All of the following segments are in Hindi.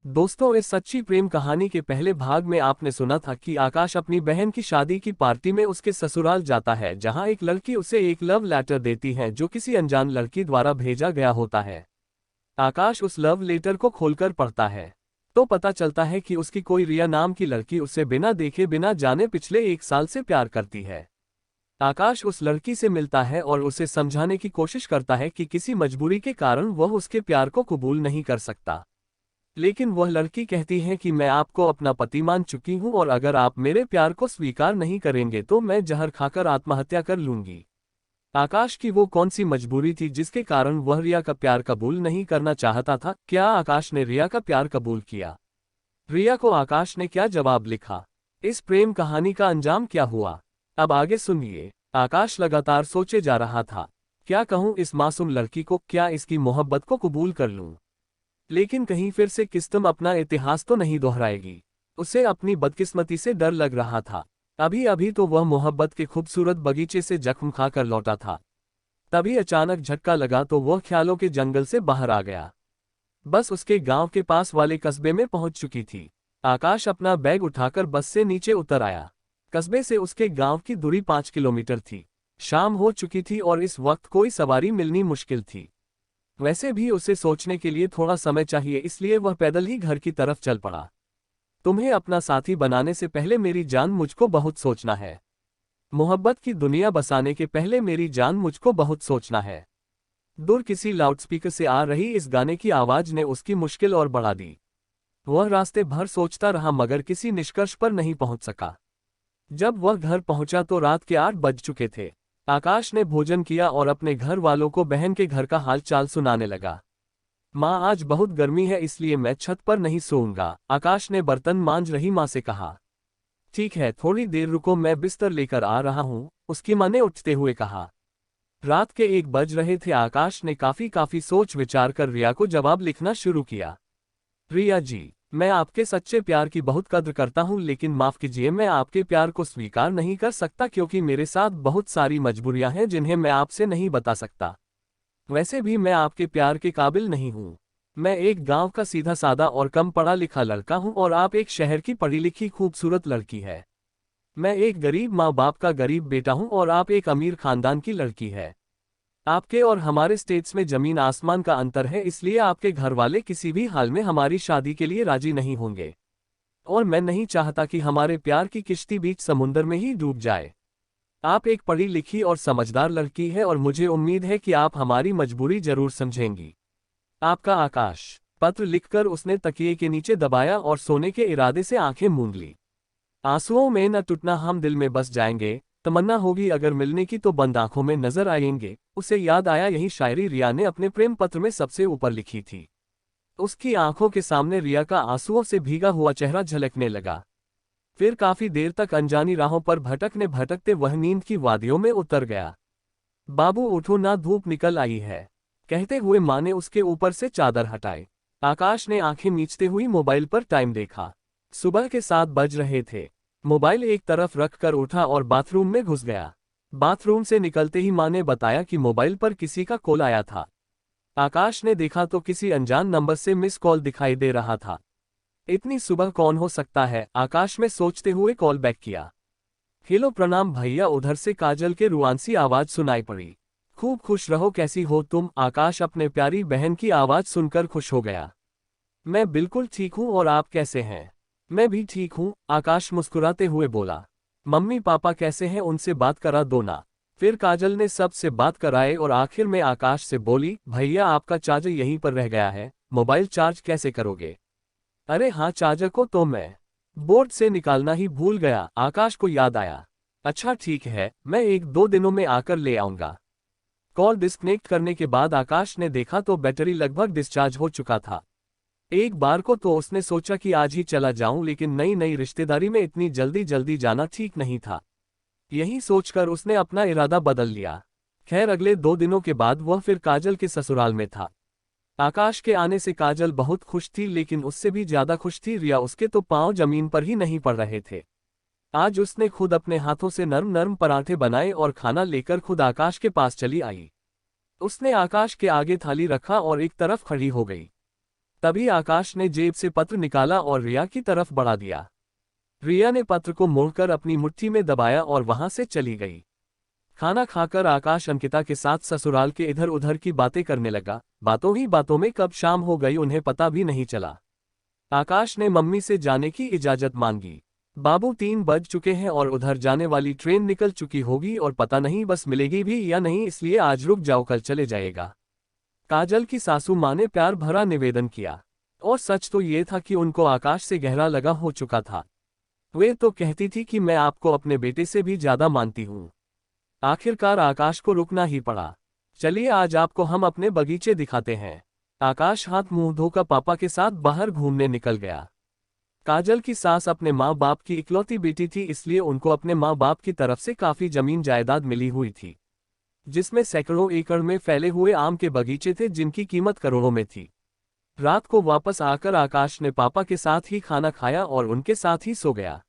दोस्तों, इस सच्ची प्रेम कहानी के पहले भाग में आपने सुना था कि आकाश अपनी बहन की शादी की पार्टी में उसके ससुराल जाता है, जहां एक लड़की उसे एक लव लेटर देती है जो किसी अनजान लड़की द्वारा भेजा गया होता है। आकाश उस लव लेटर को खोलकर पढ़ता है तो पता चलता है कि उसकी कोई रिया नाम की लड़की उससे बिना देखे बिना जाने पिछले 1 साल से प्यार करती है। आकाश उस लड़की से मिलता है और उसे समझाने की कोशिश करता है कि किसी मजबूरी के कारण वह उसके प्यार को कबूल नहीं कर सकता। लेकिन वह लड़की कहती है कि मैं आपको अपना पति मान चुकी हूं और अगर आप मेरे प्यार को स्वीकार नहीं करेंगे तो मैं जहर खाकर आत्महत्या कर लूंगी। आकाश की वो कौन सी मजबूरी थी जिसके कारण वह रिया का प्यार कबूल नहीं करना चाहता था? क्या आकाश ने रिया का प्यार कबूल किया? रिया को आकाश ने क्या जवाब लिखा? इस प्रेम कहानी का अंजाम क्या हुआ? अब आगे सुनिए। आकाश लगातार सोचे जा रहा था, क्या कहूं इस मासूम लड़की को, क्या इसकी मोहब्बत को कबूल कर लूं? लेकिन कहीं फिर से किस्मत अपना इतिहास तो नहीं दोहराएगी। उसे अपनी बदकिस्मती से डर लग रहा था। अभी अभी तो वह मोहब्बत के खूबसूरत बगीचे से जख्म खाकर लौटा था। तभी अचानक झटका लगा तो वह ख्यालों के जंगल से बाहर आ गया। बस उसके गांव के पास वाले कस्बे में पहुंच चुकी थी। आकाश अपना बैग उठाकर बस से नीचे उतर आया। कस्बे से उसके गांव की दूरी 5 किलोमीटर थी। शाम हो चुकी थी और इस वक्त कोई सवारी मिलनी मुश्किल थी। वैसे भी उसे सोचने के लिए थोड़ा समय चाहिए, इसलिए वह पैदल ही घर की तरफ चल पड़ा। तुम्हें अपना साथी बनाने से पहले मेरी जान मुझको बहुत सोचना है। मोहब्बत की दुनिया बसाने के पहले मेरी जान मुझको बहुत सोचना है। दूर किसी लाउडस्पीकर से आ रही इस गाने की आवाज ने उसकी मुश्किल और बढ़ा दी। वह रास्ते भर सोचता रहा मगर किसी निष्कर्ष पर नहीं पहुंच सका। जब वह घर पहुंचा तो रात के 8 बज चुके थे। आकाश ने भोजन किया और अपने घर वालों को बहन के घर का हाल चाल सुनाने लगा। माँ, आज बहुत गर्मी है इसलिए मैं छत पर नहीं सोऊंगा, आकाश ने बर्तन मांज रही माँ से कहा। ठीक है, थोड़ी देर रुको, मैं बिस्तर लेकर आ रहा हूँ, उसकी माँ ने उठते हुए कहा। रात के 1 बज रहे थे। आकाश ने काफी सोच विचार कर रिया को जवाब लिखना शुरू किया। रिया जी, मैं आपके सच्चे प्यार की बहुत कद्र करता हूं, लेकिन माफ कीजिए, मैं आपके प्यार को स्वीकार नहीं कर सकता क्योंकि मेरे साथ बहुत सारी मजबूरियां हैं जिन्हें मैं आपसे नहीं बता सकता। वैसे भी मैं आपके प्यार के काबिल नहीं हूं। मैं एक गांव का सीधा सादा और कम पढ़ा लिखा लड़का हूं और आप एक शहर की पढ़ी लिखी खूबसूरत लड़की है। मैं एक गरीब माँ बाप का गरीब बेटा हूं और आप एक अमीर खानदान की लड़की है। आपके और हमारे स्टेट्स में जमीन आसमान का अंतर है, इसलिए आपके घर वाले किसी भी हाल में हमारी शादी के लिए राजी नहीं होंगे। और मैं नहीं चाहता कि हमारे प्यार की किश्ती बीच समुंदर में ही डूब जाए। आप एक पढ़ी लिखी और समझदार लड़की है और मुझे उम्मीद है कि आप हमारी मजबूरी जरूर समझेंगी। आपका आकाश। पत्र लिखकर उसने तकिए के नीचे दबाया और सोने के इरादे से आंखें मूंद ली। आंसुओं में न टूटना, हम दिल में बस जाएंगे, तमन्ना होगी अगर मिलने की तो बंद आंखों में नजर आएंगे। उसे याद आया, यही शायरी रिया ने अपने प्रेम पत्र में सबसे ऊपर लिखी थी। उसकी आंखों के सामने रिया का आंसुओं से भीगा हुआ चेहरा झलकने लगा। फिर काफी देर तक अनजानी राहों पर भटकने भटकते वह नींद की वादियों में उतर गया। बाबू उठो ना, धूप निकल आई है, कहते हुए माँ ने उसके ऊपर से चादर हटाई। आकाश ने आंखें मीचते हुई मोबाइल पर टाइम देखा। सुबह के 7 बज रहे थे। मोबाइल एक तरफ रखकर उठा और बाथरूम में घुस गया। बाथरूम से निकलते ही माँ ने बताया कि मोबाइल पर किसी का कॉल आया था। आकाश ने देखा तो किसी अनजान नंबर से मिस कॉल दिखाई दे रहा था। इतनी सुबह कौन हो सकता है, आकाश में सोचते हुए कॉल बैक किया। हेलो, प्रणाम भैया, उधर से काजल के रुआंसी आवाज सुनाई पड़ी। खूब खुश रहो, कैसी हो तुम? आकाश अपने प्यारी बहन की आवाज सुनकर खुश हो गया। मैं बिल्कुल ठीक हूँ, और आप कैसे हैं? मैं भी ठीक हूँ, आकाश मुस्कुराते हुए बोला। मम्मी पापा कैसे हैं, उनसे बात करा दो ना। फिर काजल ने सबसे बात कराए और आखिर में आकाश से बोली, भैया आपका चार्जर यहीं पर रह गया है, मोबाइल चार्ज कैसे करोगे? अरे हाँ, चार्जर को तो मैं बोर्ड से निकालना ही भूल गया, आकाश को याद आया। अच्छा ठीक है, मैं 1-2 दिनों में आकर ले आऊंगा। कॉल डिस्कनेक्ट करने के बाद आकाश ने देखा तो बैटरी लगभग डिस्चार्ज हो चुका था। एक बार को तो उसने सोचा कि आज ही चला जाऊं, लेकिन नई नई रिश्तेदारी में इतनी जल्दी जल्दी जाना ठीक नहीं था। यही सोचकर उसने अपना इरादा बदल लिया। खैर, अगले 2 दिनों के बाद वह फिर काजल के ससुराल में था। आकाश के आने से काजल बहुत खुश थी, लेकिन उससे भी ज्यादा खुश थी रिया। उसके तो पांव जमीन पर ही नहीं पड़ रहे थे। आज उसने खुद अपने हाथों से नरम नरम पराठे बनाए और खाना लेकर खुद आकाश के पास चली आई। उसने आकाश के आगे थाली रखा और एक तरफ खड़ी हो गई। तभी आकाश ने जेब से पत्र निकाला और रिया की तरफ बढ़ा दिया। रिया ने पत्र को मोड़कर अपनी मुट्ठी में दबाया और वहां से चली गई। खाना खाकर आकाश अंकिता के साथ ससुराल के इधर उधर की बातें करने लगा। बातों ही बातों में कब शाम हो गई उन्हें पता भी नहीं चला। आकाश ने मम्मी से जाने की इजाजत मांगी। बाबू 3 बज चुके हैं और उधर जाने वाली ट्रेन निकल चुकी होगी और पता नहीं बस मिलेगी भी या नहीं, इसलिए आज रुक जाओ, कल चले जाएगा। काजल की सासू माँ ने प्यार भरा निवेदन किया। और सच तो ये था कि उनको आकाश से गहरा लगाव हो चुका था। वे तो कहती थी कि मैं आपको अपने बेटे से भी ज्यादा मानती हूँ। आखिरकार आकाश को रुकना ही पड़ा। चलिए आज आपको हम अपने बगीचे दिखाते हैं। आकाश हाथ मुंह धोकर पापा के साथ बाहर घूमने निकल गया। काजल की सास अपने माँ बाप की इकलौती बेटी थी, इसलिए उनको अपने माँ बाप की तरफ से काफी जमीन जायदाद मिली हुई थी, जिसमें सैकड़ों एकड़ में फैले हुए आम के बगीचे थे जिनकी कीमत करोड़ों में थी। रात को वापस आकर आकाश ने पापा के साथ ही खाना खाया और उनके साथ ही सो गया।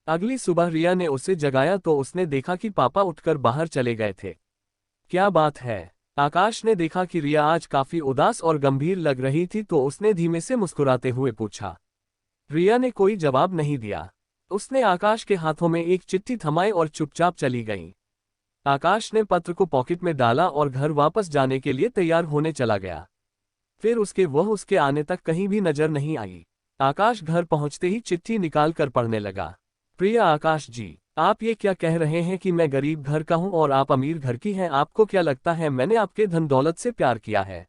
अगली सुबह रिया ने उसे जगाया तो उसने देखा कि पापा उठकर बाहर चले गए थे। क्या बात है? आकाश ने देखा कि रिया आज काफी उदास और गंभीर लग रही थी तो उसने धीमे से मुस्कुराते हुए पूछा। रिया ने कोई जवाब नहीं दिया। उसने आकाश के हाथों में एक चिट्ठी थमाई और चुपचाप चली गई। आकाश ने पत्र को पॉकेट में डाला और घर वापस जाने के लिए तैयार होने चला गया। फिर वह उसके आने तक कहीं भी नजर नहीं आई। आकाश घर पहुंचते ही चिट्ठी निकाल कर पढ़ने लगा। प्रिय आकाश जी, आप ये क्या कह रहे हैं कि मैं गरीब घर का हूं और आप अमीर घर की हैं? आपको क्या लगता है मैंने आपके धन दौलत से प्यार किया है?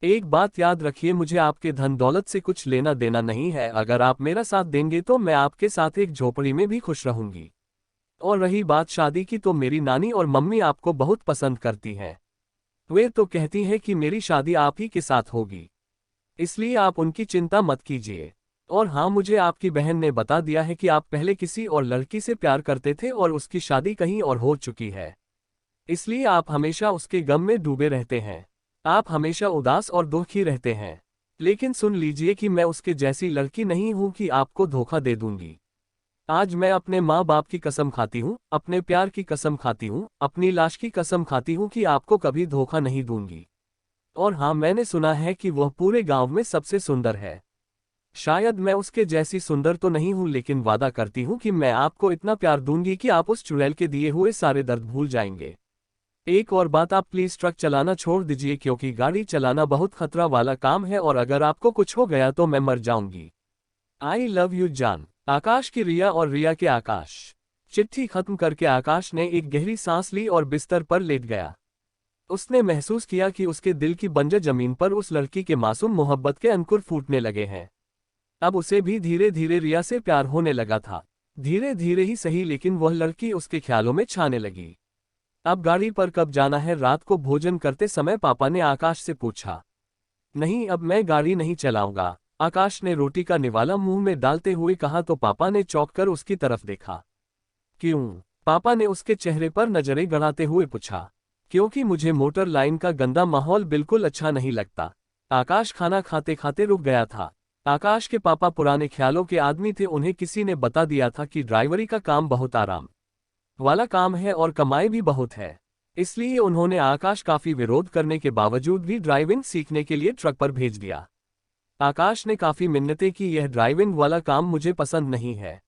एक बात याद रखिए, मुझे आपके धन दौलत से कुछ लेना देना नहीं है। अगर आप मेरा साथ देंगे तो मैं आपके साथ एक झोपड़ी में भी खुश रहूंगी। और रही बात शादी की, तो मेरी नानी और मम्मी आपको बहुत पसंद करती हैं। वे तो कहती हैं कि मेरी शादी आप ही के साथ होगी, इसलिए आप उनकी चिंता मत कीजिए। और हाँ, मुझे आपकी बहन ने बता दिया है कि आप पहले किसी और लड़की से प्यार करते थे और उसकी शादी कहीं और हो चुकी है, इसलिए आप हमेशा उसके गम में डूबे रहते हैं। आप हमेशा उदास और दुखी रहते हैं। लेकिन सुन लीजिए कि मैं उसके जैसी लड़की नहीं हूं कि आपको धोखा दे दूंगी। आज मैं अपने माँ बाप की कसम खाती हूँ, अपने प्यार की कसम खाती हूँ, अपनी लाश की कसम खाती हूँ कि आपको कभी धोखा नहीं दूंगी। और हाँ, मैंने सुना है कि वह पूरे गांव में सबसे सुंदर है। शायद मैं उसके जैसी सुंदर तो नहीं हूं, लेकिन वादा करती हूं कि मैं आपको इतना प्यार दूंगी कि आप उस चुड़ैल के दिए हुए सारे दर्द भूल जाएंगे। एक और बात, आप प्लीज ट्रक चलाना छोड़ दीजिए, क्योंकि गाड़ी चलाना बहुत खतरा वाला काम है और अगर आपको कुछ हो गया तो मैं मर जाऊंगी। आई लव यू जान। आकाश की रिया और रिया के आकाश। चिट्ठी खत्म करके आकाश ने एक गहरी सांस ली और बिस्तर पर लेट गया। उसने महसूस किया कि उसके दिल की बंजर जमीन पर उस लड़की के मासूम मोहब्बत के अंकुर फूटने लगे हैं। अब उसे भी धीरे धीरे रिया से प्यार होने लगा था। धीरे धीरे ही सही, लेकिन वह लड़की उसके ख्यालों में छाने लगी। अब गाड़ी पर कब जाना है? रात को भोजन करते समय पापा ने आकाश से पूछा। नहीं, अब मैं गाड़ी नहीं चलाऊंगा, आकाश ने रोटी का निवाला मुंह में डालते हुए कहा तो पापा ने चौंक कर उसकी तरफ देखा। क्यों? पापा ने उसके चेहरे पर नजरें गड़ाते हुए पूछा। क्योंकि मुझे मोटर लाइन का गंदा माहौल बिल्कुल अच्छा नहीं लगता। आकाश खाना खाते खाते रुक गया था। आकाश के पापा पुराने ख्यालों के आदमी थे। उन्हें किसी ने बता दिया था कि ड्राइवरी का काम बहुत आराम वाला काम है और कमाई भी बहुत है, इसलिए उन्होंने आकाश काफी विरोध करने के बावजूद भी ड्राइविंग सीखने के लिए ट्रक पर भेज दिया। आकाश ने काफी मिन्नतें की, यह ड्राइविंग वाला काम मुझे पसंद नहीं है,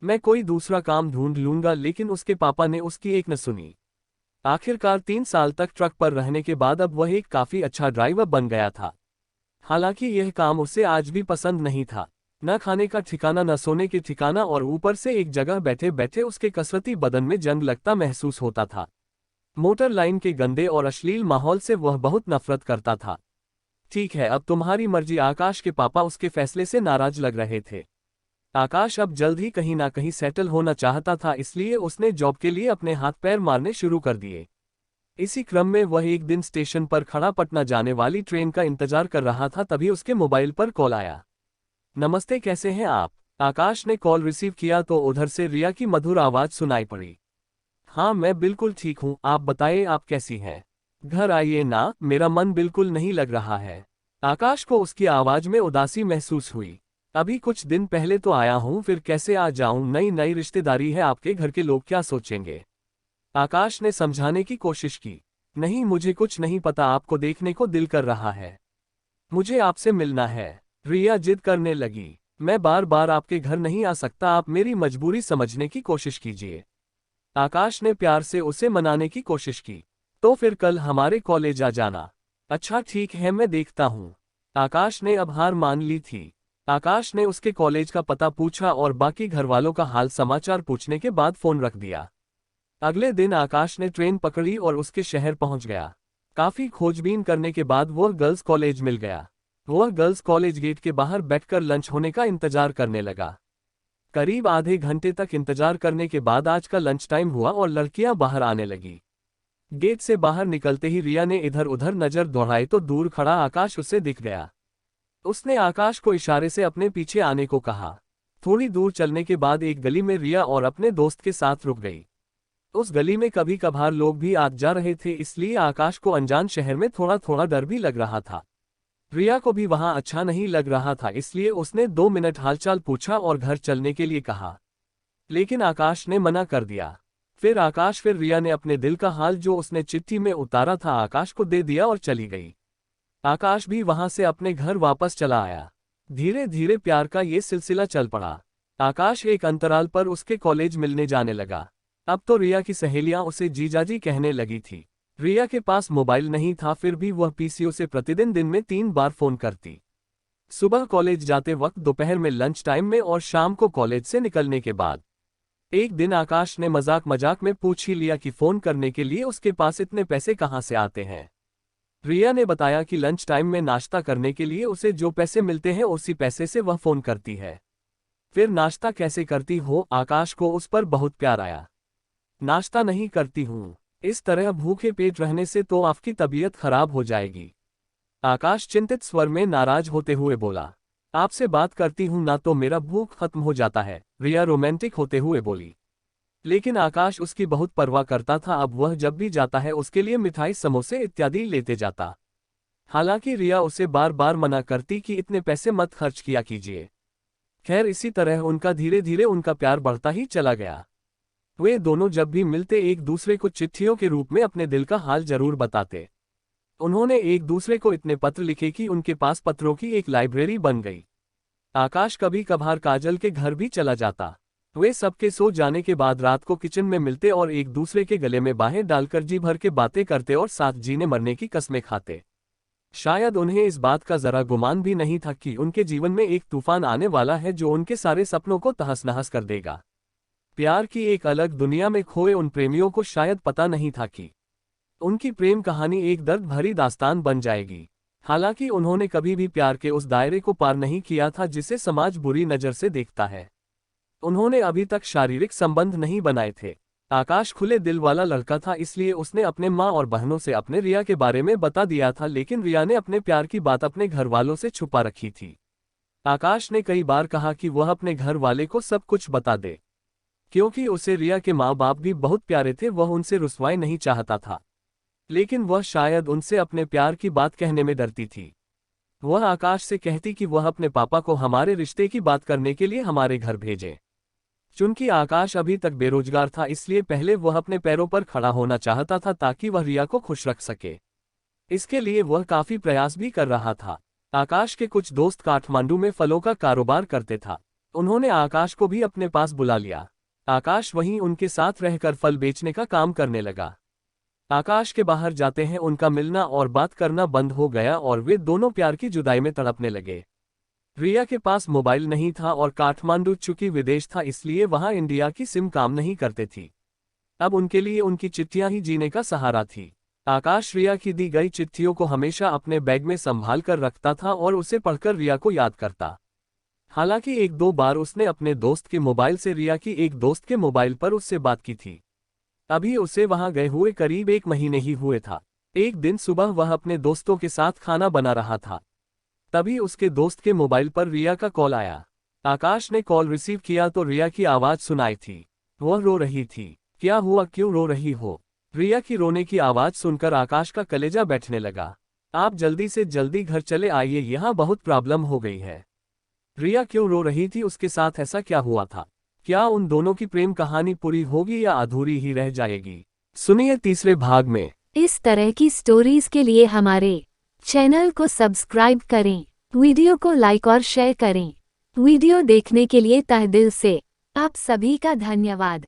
मैं कोई दूसरा काम ढूंढ लूंगा, लेकिन उसके पापा ने उसकी एक न सुनी। आखिरकार 3 साल तक ट्रक पर रहने के बाद अब वह एक काफी अच्छा ड्राइवर बन गया था। हालांकि यह काम उसे आज भी पसंद नहीं था। न खाने का ठिकाना, न सोने के ठिकाना, और ऊपर से एक जगह बैठे बैठे उसके कसरती बदन में जंग लगता महसूस होता था। मोटर लाइन के गंदे और अश्लील माहौल से वह बहुत नफरत करता था। ठीक है, अब तुम्हारी मर्जी। आकाश के पापा उसके फैसले से नाराज लग रहे थे। आकाश अब जल्द ही कहीं ना कहीं सेटल होना चाहता था, इसलिए उसने जॉब के लिए अपने हाथ पैर मारने शुरू कर दिए। इसी क्रम में वह एक दिन स्टेशन पर खड़ा पटना जाने वाली ट्रेन का इंतजार कर रहा था, तभी उसके मोबाइल पर कॉल आया। नमस्ते, कैसे हैं आप? आकाश ने कॉल रिसीव किया तो उधर से रिया की मधुर आवाज सुनाई पड़ी। हाँ, मैं बिल्कुल ठीक हूँ, आप बताइए आप कैसी हैं? घर आइए ना, मेरा मन बिल्कुल नहीं लग रहा है। आकाश को उसकी आवाज में उदासी महसूस हुई। अभी कुछ दिन पहले तो आया हूँ, फिर कैसे आ जाऊँ? नई नई रिश्तेदारी है, आपके घर के लोग क्या सोचेंगे? आकाश ने समझाने की कोशिश की। नहीं, मुझे कुछ नहीं पता, आपको देखने को दिल कर रहा है। मुझे आपसे मिलना है। रिया जिद करने लगी। मैं बार बार आपके घर नहीं आ सकता, आप मेरी मजबूरी समझने की कोशिश कीजिए। आकाश ने प्यार से उसे मनाने की कोशिश की। तो फिर कल हमारे कॉलेज आ जाना। अच्छा ठीक है, मैं देखता हूँ। आकाश ने अब हार मान ली थी। आकाश ने उसके कॉलेज का पता पूछा और बाकी घरवालों का हाल समाचार पूछने के बाद फोन रख दिया। अगले दिन आकाश ने ट्रेन पकड़ी और उसके शहर पहुंच गया। काफी खोजबीन करने के बाद वह गर्ल्स कॉलेज मिल गया। वह गर्ल्स कॉलेज गेट के बाहर बैठकर लंच होने का इंतजार करने लगा। करीब आधे घंटे तक इंतजार करने के बाद आज का लंच टाइम हुआ और लड़कियां बाहर आने लगी। गेट से बाहर निकलते ही रिया ने इधर उधर नजर दौड़ाई तो दूर खड़ा आकाश उसे दिख गया। उसने आकाश को इशारे से अपने पीछे आने को कहा। थोड़ी दूर चलने के बाद एक गली में रिया और अपने दोस्त के साथ रुक गई। उस गली में कभी कभार लोग भी आ जा रहे थे, इसलिए आकाश को अनजान शहर में थोड़ा थोड़ा डर भी लग रहा था। रिया को भी वहां अच्छा नहीं लग रहा था, इसलिए उसने 2 मिनट हालचाल पूछा और घर चलने के लिए कहा। लेकिन आकाश ने मना कर दिया। फिर रिया ने अपने दिल का हाल जो उसने चिट्ठी में उतारा था आकाश को दे दिया और चली गई। आकाश भी वहां से अपने घर वापस चला आया। धीरे धीरे प्यार का ये सिलसिला चल पड़ा। आकाश एक अंतराल पर उसके कॉलेज मिलने जाने लगा। अब तो रिया की सहेलियां उसे जीजाजी कहने लगी थी। रिया के पास मोबाइल नहीं था, फिर भी वह पीसीओ से प्रतिदिन दिन में 3 बार फोन करती। सुबह कॉलेज जाते वक्त, दोपहर में लंच टाइम में और शाम को कॉलेज से निकलने के बाद। एक दिन आकाश ने मजाक मजाक में पूछ ही लिया कि फोन करने के लिए उसके पास इतने पैसे कहाँ से आते हैं। रिया ने बताया कि लंच टाइम में नाश्ता करने के लिए उसे जो पैसे मिलते हैं उसी पैसे से वह फोन करती है। फिर नाश्ता कैसे करती हो? आकाश को उस पर बहुत प्यार आया। नाश्ता नहीं करती हूँ, इस तरह भूखे पेट रहने से तो आपकी तबीयत खराब हो जाएगी। आकाश चिंतित स्वर में नाराज होते हुए बोला। आपसे बात करती हूँ ना तो मेरा भूख खत्म हो जाता है, रिया रोमांटिक होते हुए बोली। लेकिन आकाश उसकी बहुत परवाह करता था। अब वह जब भी जाता है उसके लिए मिठाई, समोसे इत्यादि लेते जाता। हालांकि रिया उसे बार बार मना करती कि इतने पैसे मत खर्च किया कीजिए। खैर, इसी तरह उनका धीरे धीरे उनका प्यार बढ़ता ही चला गया। वे दोनों जब भी मिलते एक दूसरे को चिट्ठियों के रूप में अपने दिल का हाल जरूर बताते। उन्होंने एक दूसरे को इतने पत्र लिखे कि उनके पास पत्रों की एक लाइब्रेरी बन गई। आकाश कभी कभार काजल के घर भी चला जाता। वे सबके सो जाने के बाद रात को किचन में मिलते और एक दूसरे के गले में बाहें डालकर जी भर के बातें करते और साथ जीने मरने की कस्में खाते। शायद उन्हें इस बात का जरा गुमान भी नहीं था कि उनके जीवन में एक तूफान आने वाला है जो उनके सारे सपनों को तहस नहस कर देगा। प्यार की एक अलग दुनिया में खोए उन प्रेमियों को शायद पता नहीं था कि उनकी प्रेम कहानी एक दर्द भरी दास्तान बन जाएगी। हालांकि उन्होंने कभी भी प्यार के उस दायरे को पार नहीं किया था जिसे समाज बुरी नज़र से देखता है। उन्होंने अभी तक शारीरिक संबंध नहीं बनाए थे। आकाश खुले दिल वाला लड़का था, इसलिए उसने अपने माँ और बहनों से अपने रिया के बारे में बता दिया था, लेकिन रिया ने अपने प्यार की बात अपने घर वालों से छुपा रखी थी। आकाश ने कई बार कहा कि वह अपने घर वाले को सब कुछ बता दे, क्योंकि उसे रिया के माँ बाप भी बहुत प्यारे थे, वह उनसे रुसवाई नहीं चाहता था। लेकिन वह शायद उनसे अपने प्यार की बात कहने में डरती थी। वह आकाश से कहती कि वह अपने पापा को हमारे रिश्ते की बात करने के लिए हमारे घर भेजे। चूंकि आकाश अभी तक बेरोजगार था, इसलिए पहले वह अपने पैरों पर खड़ा होना चाहता था ताकि वह रिया को खुश रख सके। इसके लिए वह काफी प्रयास भी कर रहा था। आकाश के कुछ दोस्त काठमांडू में फलों का कारोबार करते था। उन्होंने आकाश को भी अपने पास बुला लिया। आकाश वहीं उनके साथ रहकर फल बेचने का काम करने लगा। आकाश के बाहर जाते हैं उनका मिलना और बात करना बंद हो गया और वे दोनों प्यार की जुदाई में तड़पने लगे। रिया के पास मोबाइल नहीं था और काठमांडू चूंकि विदेश था, इसलिए वहां इंडिया की सिम काम नहीं करते थी। अब उनके लिए उनकी चिट्ठियां ही जीने का सहारा थी। आकाश रिया की दी गई चिट्ठियों को हमेशा अपने बैग में संभाल कर रखता था और उसे पढ़कर रिया को याद करता। हालांकि एक दो बार उसने अपने दोस्त के मोबाइल से रिया की एक दोस्त के मोबाइल पर उससे बात की थी। अभी उसे वहां गए हुए करीब 1 महीने ही हुए था। एक दिन सुबह वह अपने दोस्तों के साथ खाना बना रहा था, तभी उसके दोस्त के मोबाइल पर रिया का कॉल आया। आकाश ने कॉल रिसीव किया तो रिया की आवाज सुनाई थी। वह रो रही थी। क्या हुआ, क्यों रो रही हो? रिया की रोने की आवाज सुनकर आकाश का कलेजा बैठने लगा। आप जल्दी से जल्दी घर चले आइए, यहाँ बहुत प्रॉब्लम हो गई है। रिया क्यों रो रही थी? उसके साथ ऐसा क्या हुआ था? क्या उन दोनों की प्रेम कहानी पूरी होगी या अधूरी ही रह जाएगी? सुनिए तीसरे भाग में। इस तरह की स्टोरीज के लिए हमारे चैनल को सब्सक्राइब करें, वीडियो को लाइक और शेयर करें। वीडियो देखने के लिए तहे दिल से आप सभी का धन्यवाद।